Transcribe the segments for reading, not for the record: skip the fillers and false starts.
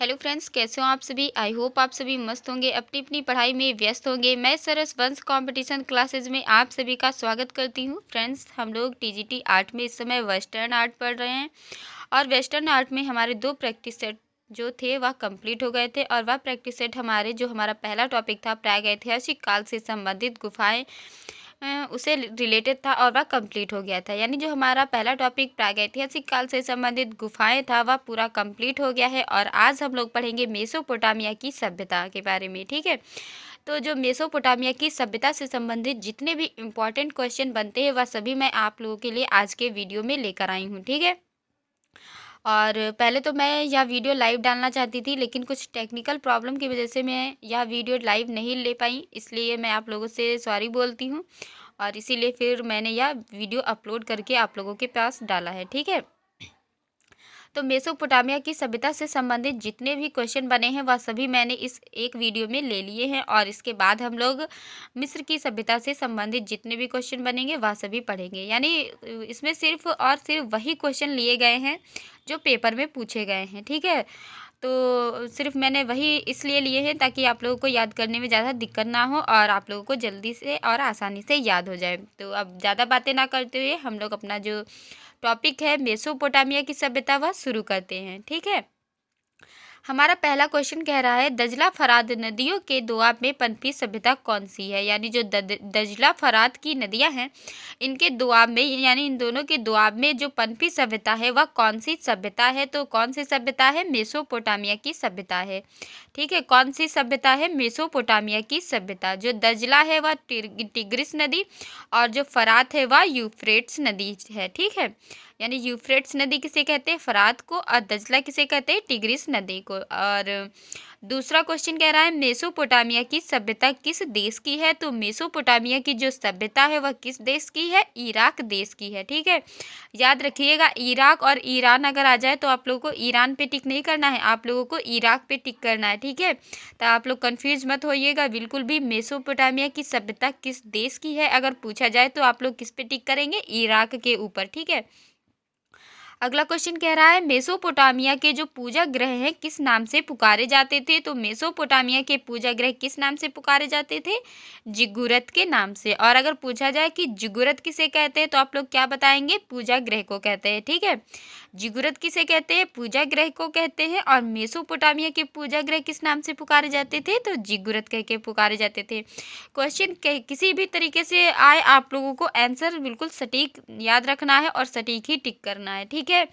Hello friends, कैसे हो आप सभी। आई होप आप सभी मस्त होंगे, अपनी अपनी पढ़ाई में व्यस्त होंगे। मैं सरस वंश कंपटीशन क्लासेज में आप सभी का स्वागत करती हूँ। फ्रेंड्स, हम लोग टीजीटी आर्ट में इस समय वेस्टर्न आर्ट पढ़ रहे हैं और वेस्टर्न आर्ट में हमारे 2 प्रैक्टिस सेट जो थे वह कंप्लीट हो गए थे। और वह प्रैक्टिस सेट हमारा पहला टॉपिक था प्रागैतिहासिक काल से संबंधित गुफाएं, उसे रिलेटेड था और वह कंप्लीट हो गया था। यानी जो हमारा पहला टॉपिक प्रागैतिहासिक काल से संबंधित गुफाएं था वह पूरा कंप्लीट हो गया है। और आज हम लोग पढ़ेंगे मेसोपोटामिया की सभ्यता के बारे में। ठीक है, तो जो मेसोपोटामिया की सभ्यता से संबंधित जितने भी इम्पोर्टेंट क्वेश्चन बनते हैं वह सभी मैं आप लोगों के लिए आज के वीडियो में लेकर आई हूँ। ठीक है, और पहले तो मैं यह वीडियो लाइव डालना चाहती थी, लेकिन कुछ टेक्निकल प्रॉब्लम की वजह से मैं यह वीडियो लाइव नहीं ले पाई, इसलिए मैं आप लोगों से सॉरी बोलती हूँ। और इसीलिए फिर मैंने यह वीडियो अपलोड करके आप लोगों के पास डाला है। ठीक है, तो मेसोपोटामिया की सभ्यता से संबंधित जितने भी क्वेश्चन बने हैं वह सभी मैंने इस एक वीडियो में ले लिए हैं। और इसके बाद हम लोग मिस्र की सभ्यता से संबंधित जितने भी क्वेश्चन बनेंगे वह सभी पढ़ेंगे। यानी इसमें सिर्फ और सिर्फ वही क्वेश्चन लिए गए हैं जो पेपर में पूछे गए हैं। ठीक है, तो सिर्फ मैंने वही इसलिए लिए हैं ताकि आप लोगों को याद करने में ज़्यादा दिक्कत ना हो और आप लोगों को जल्दी से और आसानी से याद हो जाए। तो अब ज़्यादा बातें ना करते हुए हम लोग अपना जो टॉपिक है मेसोपोटामिया की सभ्यता वह शुरू करते हैं। ठीक है, हमारा पहला क्वेश्चन कह रहा है दजला फरात नदियों के दोआब में पनपी सभ्यता कौन सी है। यानी जो दजला फरात की नदियां हैं इनके दोआब में, यानी इन दोनों के दोआब में जो पनपी सभ्यता है वह कौन सी सभ्यता है। तो कौन सी सभ्यता है? मेसोपोटामिया की सभ्यता है। ठीक है, कौन सी सभ्यता है? मेसोपोटामिया की सभ्यता। जो दजला है वह टिग्रिस नदी और जो फरात है वह यूफ्रेट्स नदी है। ठीक है, यानी यूफ्रेट्स नदी किसे कहते हैं? फरात को। और दजला किसे कहते हैं? टिग्रिस नदी को। और दूसरा क्वेश्चन कह रहा है मेसोपोटामिया की सभ्यता किस देश की है। तो मेसोपोटामिया की जो सभ्यता है वह किस देश की है? इराक देश की है। ठीक है, याद रखिएगा, इराक और ईरान अगर आ जाए तो आप लोगों को ईरान पे टिक नहीं करना है, आप लोगों को इराक पे टिक करना है। ठीक है, तो आप लोग कंफ्यूज मत होइएगा बिल्कुल भी। मेसोपोटामिया की सभ्यता किस देश की है अगर पूछा जाए तो आप लोग किस पे टिक करेंगे? इराक के ऊपर। ठीक है, अगला क्वेश्चन कह रहा है मेसोपोटामिया के जो पूजा ग्रह हैं किस नाम से पुकारे जाते थे। तो मेसोपोटामिया के पूजा ग्रह किस नाम से पुकारे जाते थे? जिगुरत के नाम से। और अगर पूछा जाए कि जिगुरत किसे कहते हैं तो आप लोग क्या बताएंगे? पूजा ग्रह को कहते हैं। ठीक है, जिगुरत किसे कहते हैं? पूजा ग्रह को कहते हैं। और मेसोपोटामिया के पूजा ग्रह किस नाम से पुकारे जाते थे? तो जिगुरत कह के पुकारे जाते थे। क्वेश्चन किसी भी तरीके से आए आप लोगों को आंसर बिल्कुल सटीक याद रखना है और सटीक ही टिक करना है। ठीक है,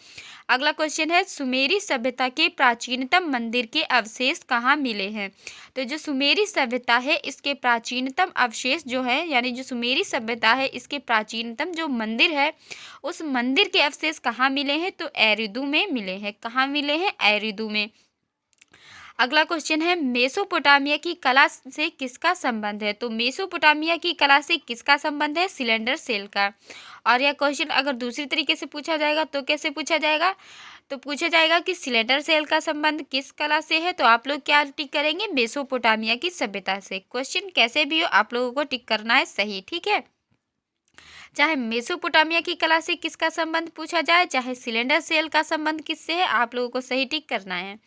अगला क्वेश्चन है सुमेरी सभ्यता के प्राचीनतम मंदिर के अवशेष कहाँ मिले हैं। तो जो सुमेरी सभ्यता है इसके प्राचीनतम अवशेष जो है, यानी जो सुमेरी सभ्यता है इसके प्राचीनतम जो मंदिर है उस मंदिर के अवशेष कहाँ मिले हैं? तो एरिदू में मिले हैं। कहाँ मिले हैं? एरिदू में। अगला क्वेश्चन है मेसोपोटामिया की कला से किसका संबंध है। तो मेसोपोटामिया की कला से किसका संबंध है? सिलेंडर सेल का। और यह क्वेश्चन अगर दूसरी तरीके से पूछा जाएगा तो कैसे पूछा जाएगा? तो पूछा जाएगा कि सिलेंडर सेल का संबंध किस कला से है। तो आप लोग क्या टिक करेंगे? मेसोपोटामिया की सभ्यता से। क्वेश्चन कैसे भी हो आप लोगों को टिक करना है सही। ठीक है, चाहे मेसोपोटामिया की कला से किसका संबंध पूछा जाए, चाहे सिलेंडर सेल का संबंध किससे है, आप लोगों को सही टिक करना है।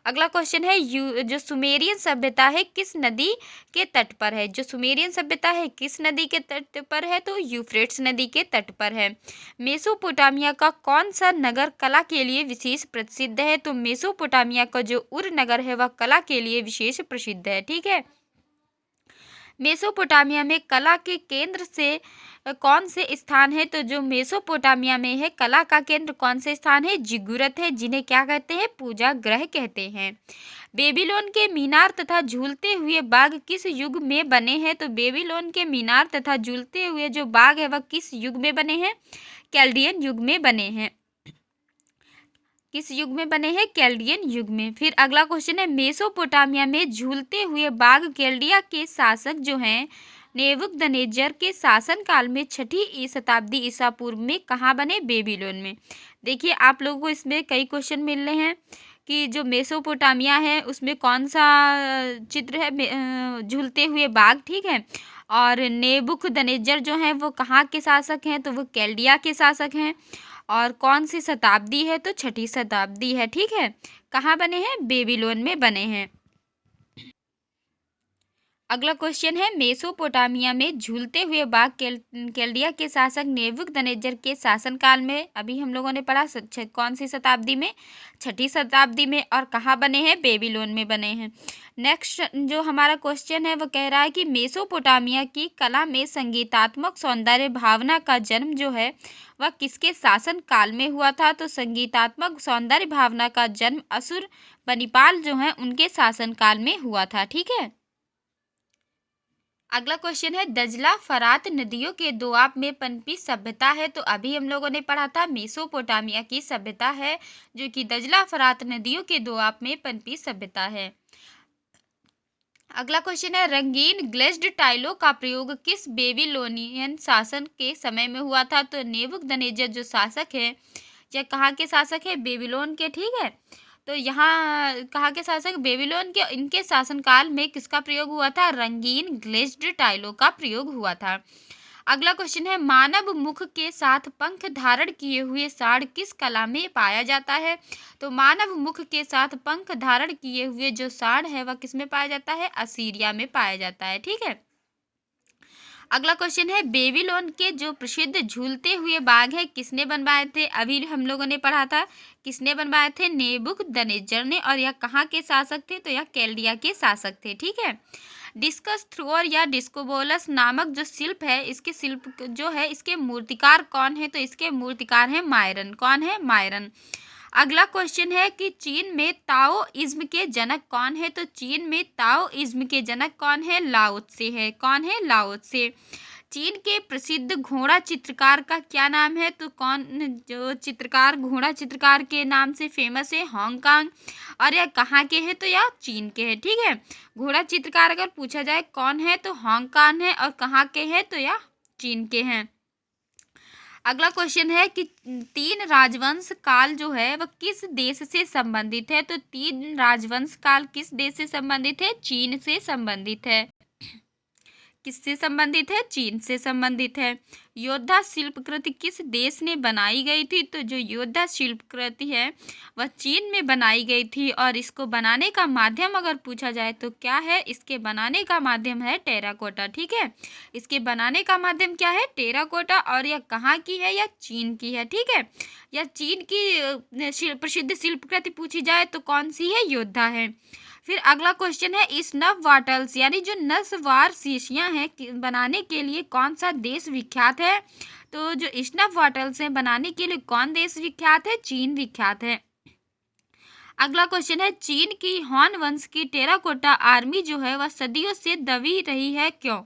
अगला क्वेश्चन है जो सुमेरियन सभ्यता है किस नदी के तट पर है। जो सुमेरियन सभ्यता है किस नदी के तट पर है? तो यूफ्रेट्स नदी के तट पर है। मेसोपोटामिया का कौन सा नगर कला के लिए विशेष प्रसिद्ध है। तो मेसोपोटामिया का जो उर नगर है वह कला के लिए विशेष प्रसिद्ध है। ठीक है, मेसोपोटामिया में कला के केंद्र से कौन से स्थान है। तो जो मेसोपोटामिया में है कला का केंद्र कौन से स्थान है? जिगुरत है, जिन्हें क्या कहते हैं? पूजा ग्रह कहते हैं। बेबीलोन के मीनार तथा झूलते हुए बाग किस युग में बने हैं। तो बेबीलोन के मीनार तथा झूलते हुए जो बाग है वह किस युग में बने हैं? कैल्डियन युग में बने हैं। किस युग में बने हैं? कैल्डियन युग में। फिर अगला क्वेश्चन है मेसोपोटामिया में झूलते हुए बाग कैल्डिया के शासक जो हैं नेबुकदनेस्सर के शासन काल में 6ठी शताब्दी ईसा पूर्व में कहाँ बने? बेबीलोन में। देखिए आप लोगों को इसमें कई क्वेश्चन मिल रहे हैं कि जो मेसोपोटामिया है उसमें कौन सा चित्र है? झूलते हुए बाग। ठीक है, और नेबुकदनेस्सर जो हैं वो कहाँ के शासक हैं? तो वो कैल्डिया के शासक हैं। और कौन सी शताब्दी है? तो 6ठी शताब्दी है। ठीक है, कहाँ बने हैं? बेबीलोन में बने हैं। अगला क्वेश्चन है, मेसोपोटामिया में झूलते हुए बाघ केल्डिया के शासक नेबुकदनेस्सर के शासनकाल में, अभी हम लोगों ने पढ़ा कौन सी शताब्दी में? 6ठी शताब्दी में। और कहाँ बने हैं? बेबीलोन में बने हैं। नेक्स्ट जो हमारा क्वेश्चन है वो कह रहा है कि मेसोपोटामिया की कला में संगीतात्मक सौंदर्य भावना का जन्म जो है वह किसके शासन काल में हुआ था? तो संगीतात्मक सौंदर्य भावना का जन्म असुर बनिपाल जो है उनके शासन काल में हुआ था। ठीक है। अगला क्वेश्चन है, दजला फरात नदियों के दोआब में पनपी सभ्यता है। तो अभी हम लोगों ने पढ़ा था मेसोपोटामिया की सभ्यता है जो कि दजला फरात नदियों के दोआब में पनपी सभ्यता है। अगला क्वेश्चन है, रंगीन ग्लेज्ड टाइलों का प्रयोग किस बेबीलोनियन शासन के समय में हुआ था? तो नेबुकदनेस्सर जो शासक है, या कहाँ के शासक है? बेबीलोन के। ठीक है। तो यहाँ कहाँ के शासक? बेबीलोन के। इनके शासनकाल में किसका प्रयोग हुआ था? रंगीन ग्लेज्ड टाइलों का प्रयोग हुआ था। अगला क्वेश्चन है, मानव मुख के साथ पंख धारण किए हुए सांड किस कला में पाया जाता है? तो मानव मुख के साथ पंख धारण किए हुए जो सांड है वह किस में पाया जाता है? असीरिया में पाया जाता है। ठीक है। अगला क्वेश्चन है, बेबीलोन के जो प्रसिद्ध झूलते हुए बाघ है किसने बनवाए थे? अभी हम लोगों ने पढ़ा था किसने बनवाए थे? नेबुकदनेस्सर ने। और यह कहाँ के शासक थे? तो यह केल्डिया के शासक थे। ठीक है। डिस्कस थ्रोअर या डिस्कोबोलस नामक जो शिल्प है, इसके शिल्प जो है इसके मूर्तिकार कौन है? तो इसके मूर्तिकार हैं मायरन। कौन है? मायरन। अगला क्वेश्चन है कि चीन में ताओइज्म के जनक कौन है? तो चीन में ताओइज्म के जनक कौन है? लाओ त्से है। कौन है? लाओ त्से। चीन के प्रसिद्ध घोड़ा चित्रकार का क्या नाम है? तो कौन जो चित्रकार घोड़ा चित्रकार के नाम से फेमस है? हांगकांग। और यह कहाँ के हैं? तो यह चीन के हैं। ठीक है। घोड़ा चित्रकार अगर पूछा जाए कौन है तो हांगकांग है। और कहाँ के हैं? तो यह चीन के हैं। अगला क्वेश्चन है कि तीन राजवंश काल जो है वह किस देश से संबंधित है? तो तीन राजवंश काल किस देश से संबंधित है? चीन से संबंधित है। किससे संबंधित है? चीन से संबंधित है। योद्धा शिल्पकृति किस देश ने बनाई गई थी? तो जो योद्धा शिल्पकृति है वह चीन में बनाई गई थी। और इसको बनाने का माध्यम अगर पूछा जाए तो क्या है? इसके बनाने का माध्यम है टेराकोटा। ठीक है। इसके बनाने का माध्यम क्या है? टेराकोटा। और यह कहाँ की है? यह चीन की है। ठीक है। यह चीन की प्रसिद्ध शिल्पकृति पूछी जाए तो कौन सी है? योद्धा है। फिर अगला क्वेश्चन है, स्नफ वाटल्स यानी जो नस्वार शीशियाँ हैं बनाने के लिए कौन सा देश विख्यात है? तो जो स्नफ वाटल्स हैं बनाने के लिए कौन देश विख्यात है? चीन विख्यात है। अगला क्वेश्चन है, चीन की हान वंश की टेराकोटा आर्मी जो है वह सदियों से दबी रही है, क्यों?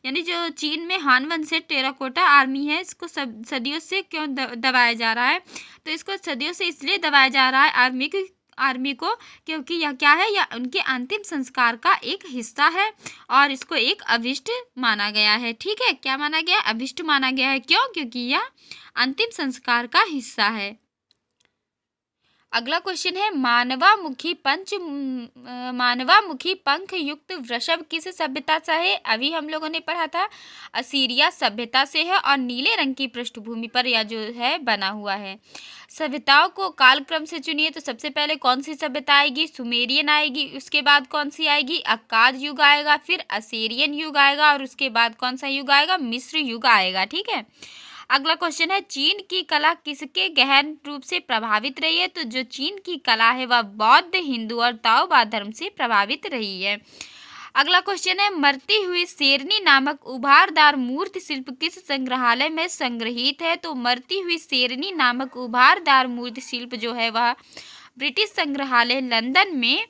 यानी जो चीन में हान वंश से टेराकोटा आर्मी है इसको सदियों से क्यों दबाया जा रहा है? तो इसको सदियों से इसलिए दबाया जा रहा है आर्मी को क्योंकि यह क्या है? यह उनके अंतिम संस्कार का एक हिस्सा है और इसको एक अभिष्ट माना गया है। ठीक है। क्या माना गया? अभिष्ट माना गया है। क्यों? क्योंकि यह अंतिम संस्कार का हिस्सा है। अगला क्वेश्चन है, मानवामुखी पंख युक्त वृषभ किस सभ्यता से है? अभी हम लोगों ने पढ़ा था असीरिया सभ्यता से है और नीले रंग की पृष्ठभूमि पर यह जो है बना हुआ है। सभ्यताओं को कालक्रम से चुनिए तो सबसे पहले कौन सी सभ्यता आएगी? सुमेरियन आएगी। उसके बाद कौन सी आएगी? अक्काद युग आएगा। फिर असीरियन युग आएगा और उसके बाद कौन सा युग आएगा? मिस्र युग आएगा। ठीक है। अगला क्वेश्चन है, चीन की कला किसके गहन रूप से प्रभावित रही है? तो जो चीन की कला है वह बौद्ध, हिंदू और ताओवाद धर्म से प्रभावित रही है। अगला क्वेश्चन है, मरती हुई शेरनी नामक उभारदार मूर्ति शिल्प किस संग्रहालय में संग्रहित है? तो मरती हुई शेरनी नामक उभारदार मूर्ति शिल्प जो है वह ब्रिटिश संग्रहालय लंदन में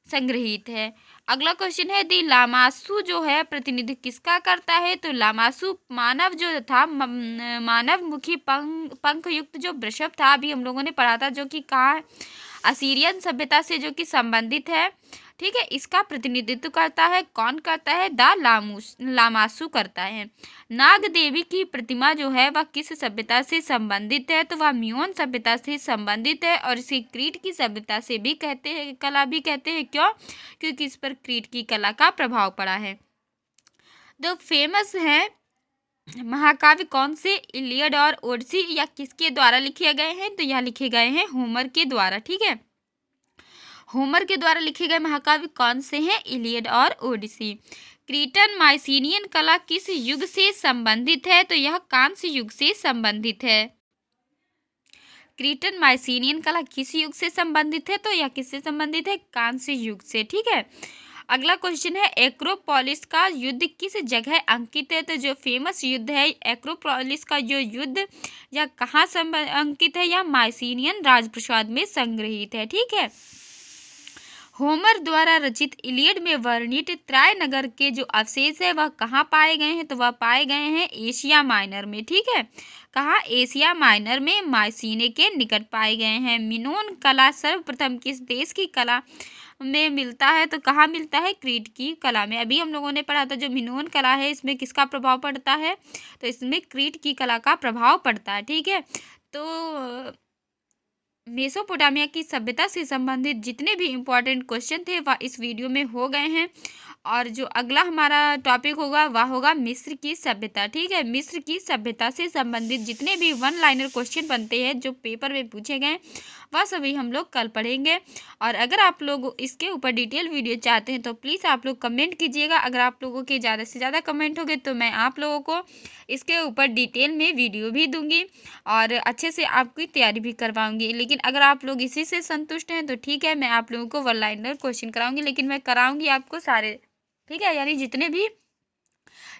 संग्रहित है। अगला क्वेश्चन है, दी लामासु जो है प्रतिनिधित्व किसका करता है? तो लामासु मानव जो था मानव मुखी पंख युक्त जो वृषभ था, अभी हम लोगों ने पढ़ा था, जो कि कहाँ? असीरियन सभ्यता से जो कि संबंधित है। ठीक है। इसका प्रतिनिधित्व करता है कौन? करता है लामासु करता है। नाग देवी की प्रतिमा जो है वह किस सभ्यता से संबंधित है? तो वह म्योन सभ्यता से संबंधित है और इसे क्रीट की सभ्यता से भी कहते हैं, कला भी कहते हैं। क्यों? क्योंकि इस पर क्रीट की कला का प्रभाव पड़ा है। जो फेमस है महाकाव्य कौन से? इलियड और ओडिसी या किसके द्वारा लिखे गए हैं? तो यह लिखे गए हैं होमर के द्वारा। ठीक है। होमर के द्वारा लिखे गए महाकाव्य कौन से हैं? इलियड और ओडिसी। क्रीटन माइसीनियन कला किस युग से संबंधित है? तो यह कांस्य युग से संबंधित है। क्रीटन माइसीनियन कला किस युग से संबंधित है? तो यह किससे संबंधित है? कांस्य युग से। ठीक है। अगला क्वेश्चन है, एक्रोपोलिस का युद्ध किस जगह अंकित है? तो जो फेमस युद्ध है एक्रोपोलिस का जो युद्ध, यह कहाँ अंकित है? यह माइसीनियन राजप्रासाद में संग्रहित है। ठीक है। होमर द्वारा रचित इलियड में वर्णित ट्राय नगर के जो अवशेष है वह कहाँ पाए गए हैं? तो वह पाए गए हैं एशिया माइनर में। ठीक है। कहाँ? एशिया माइनर में माइसीने के निकट पाए गए हैं। मिनोन कला सर्वप्रथम किस देश की कला में मिलता है? तो कहाँ मिलता है? क्रीट की कला में। अभी हम लोगों ने पढ़ा था जो मिनोन कला है इसमें किसका प्रभाव पड़ता है? तो इसमें क्रीट की कला का प्रभाव पड़ता है। ठीक है। तो मेसोपोटामिया की सभ्यता से संबंधित जितने भी इम्पोर्टेंट क्वेश्चन थे वह इस वीडियो में हो गए हैं। और जो अगला हमारा टॉपिक होगा वह होगा मिस्र की सभ्यता। ठीक है। मिस्र की सभ्यता से संबंधित जितने भी वन लाइनर क्वेश्चन बनते हैं जो पेपर में पूछे गए वह सभी हम लोग कल पढ़ेंगे। और अगर आप लोग इसके ऊपर डिटेल वीडियो चाहते हैं तो प्लीज़ आप लोग कमेंट कीजिएगा। अगर आप लोगों के ज़्यादा से ज़्यादा कमेंट होंगे तो मैं आप लोगों को इसके ऊपर डिटेल में वीडियो भी दूंगी और अच्छे से आपकी तैयारी भी करवाऊंगी। लेकिन अगर आप लोग इसी से संतुष्ट हैं तो ठीक है, मैं आप लोगों को वन लाइनर क्वेश्चन कराऊंगी, लेकिन मैं कराऊंगी आपको सारे। ठीक है। यानी जितने भी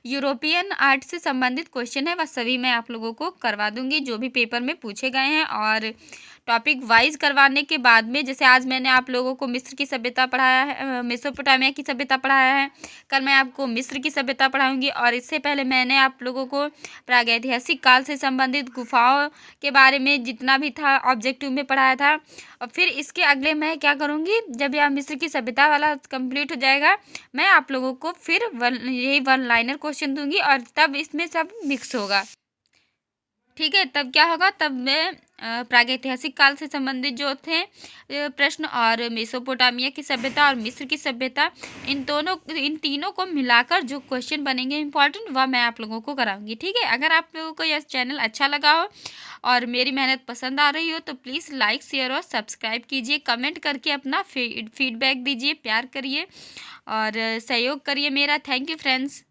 यूरोपियन आर्ट से संबंधित क्वेश्चन है वह सभी मैं आप लोगों को करवा दूंगी जो भी पेपर में पूछे गए हैं। और टॉपिक वाइज करवाने के बाद में, जैसे आज मैंने आप लोगों को मिस्र की सभ्यता पढ़ाया है, मेसोपोटामिया की सभ्यता पढ़ाया है, कल मैं आपको मिस्र की सभ्यता पढ़ाऊंगी। और इससे पहले मैंने आप लोगों को प्रागैतिहासिक काल से संबंधित गुफाओं के बारे में जितना भी था ऑब्जेक्टिव में पढ़ाया था। और फिर इसके अगले मैं क्या करूँगी, जब यह मिस्र की सभ्यता वाला कंप्लीट हो जाएगा मैं आप लोगों को फिर यही वन लाइनर क्वेश्चन दूंगी और तब इसमें सब मिक्स होगा। ठीक है। तब क्या होगा, तब मैं प्रागैतिहासिक काल से संबंधित जो थे प्रश्न और मेसोपोटामिया की सभ्यता और मिस्र की सभ्यता, इन तीनों को मिलाकर जो क्वेश्चन बनेंगे इंपॉर्टेंट वह मैं आप लोगों को कराऊंगी। ठीक है। अगर आप लोगों को यह चैनल अच्छा लगा हो और मेरी मेहनत पसंद आ रही हो तो प्लीज़ लाइक शेयर और सब्सक्राइब कीजिए, कमेंट करके अपना फीडबैक दीजिए, प्यार करिए और सहयोग करिए मेरा। Thank you friends.